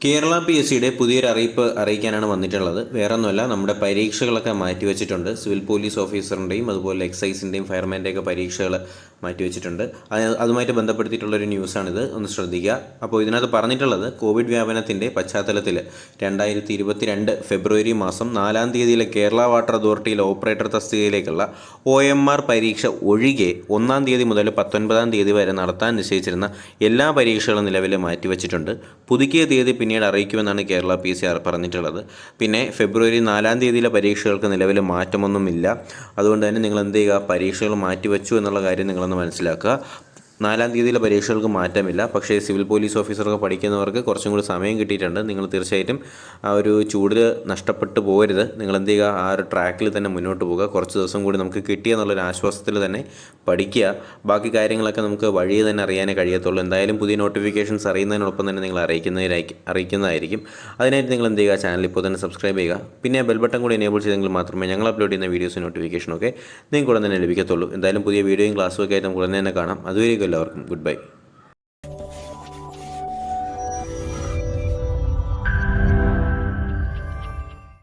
കേരള PSCയുടെ പുതിയൊരു അറിയിക്കാനാണ് വന്നിട്ടുള്ളത്. വേറൊന്നുമല്ല, നമ്മുടെ പരീക്ഷകളൊക്കെ മാറ്റിവെച്ചിട്ടുണ്ട്. സിവിൽ പോലീസ് ഓഫീസറിൻ്റെയും അതുപോലെ എക്സൈസിൻ്റെയും ഫയർമാൻ്റെയൊക്കെ പരീക്ഷകൾ മാറ്റിവെച്ചിട്ടുണ്ട്. അതുമായിട്ട് ബന്ധപ്പെടുത്തിയിട്ടുള്ളൊരു ന്യൂസാണിത്, ഒന്ന് ശ്രദ്ധിക്കുക. അപ്പോൾ ഇതിനകത്ത് പറഞ്ഞിട്ടുള്ളത് കോവിഡ് വ്യാപനത്തിൻ്റെ പശ്ചാത്തലത്തിൽ 2022 ഫെബ്രുവരി മാസം 4 തീയതിയിലെ കേരള വാട്ടർ അതോറിറ്റിയിലെ ഓപ്പറേറ്റർ തസ്തികയിലേക്കുള്ള OMR പരീക്ഷ ഒഴികെ 1 തീയതി മുതൽ 19 തീയതി വരെ നടത്താൻ നിശ്ചയിച്ചിരുന്ന എല്ലാ പരീക്ഷകളും നിലവിൽ മാറ്റിവെച്ചിട്ടുണ്ട്. പുതുക്കിയ തീയതി പിന്നീട് അറിയിക്കുമെന്നാണ് കേരള PSC പറഞ്ഞിട്ടുള്ളത്. പിന്നെ ഫെബ്രുവരി 4 തീയതിയിലെ പരീക്ഷകൾക്ക് നിലവിൽ മാറ്റമൊന്നുമില്ല. അതുകൊണ്ട് തന്നെ നിങ്ങൾ എന്ത് ചെയ്യുക, പരീക്ഷകൾ മാറ്റിവെച്ചു എന്നുള്ള കാര്യം നിങ്ങളൊന്ന് മനസ്സിലാക്കുക. 4 തീയതിയിലെ പരീക്ഷകൾക്ക് മാറ്റമില്ല. പക്ഷേ സിവിൽ പോലീസ് ഓഫീസറൊക്കെ പഠിക്കുന്നവർക്ക് കുറച്ചും കൂടി സമയം കിട്ടിയിട്ടുണ്ട്. നിങ്ങൾ തീർച്ചയായിട്ടും ആ ഒരു ചൂടിൽ നഷ്ടപ്പെട്ടു പോകരുത്. നിങ്ങൾ എന്ത് ചെയ്യുക, ആ ഒരു ട്രാക്കിൽ തന്നെ മുന്നോട്ട് പോകുക. കുറച്ച് ദിവസം കൂടി നമുക്ക് കിട്ടിയെന്നുള്ളൊരു ആശ്വാസത്തിൽ തന്നെ പഠിക്കുക. ബാക്കി കാര്യങ്ങളൊക്കെ നമുക്ക് വഴിയെ തന്നെ അറിയാനേ കഴിയത്തുള്ളൂ. എന്തായാലും പുതിയ നോട്ടിഫിക്കേഷൻസ് അറിയുന്നതിനോടൊപ്പം തന്നെ നിങ്ങൾ അറിയിക്കുന്നതായിരിക്കും. അതിനായിട്ട് നിങ്ങൾ എന്ത് ചെയ്യുക, ചാനൽ ഇപ്പോൾ തന്നെ സബ്സ്ക്രൈബ് ചെയ്യുക. പിന്നെ ബെൽ ബട്ടൺ കൂടി എനേബിൾ ചെയ്തെങ്കിൽ മാത്രമേ ഞങ്ങൾ അപ്ലോഡ് ചെയ്യുന്ന വീഡിയോസ് നോട്ടിഫിക്കേഷനൊക്കെ നിങ്ങൾക്ക് ഉടൻ തന്നെ ലഭിക്കത്തുള്ളൂ. എന്തായാലും പുതിയ വീഡിയോയും ക്ലാസ്സും ഒക്കെ ആയിട്ട് നമുക്ക് ഉടൻ തന്നെ കാണാം. അതുവരെയും എല്ലാവർക്കും ഗുഡ് ബൈ.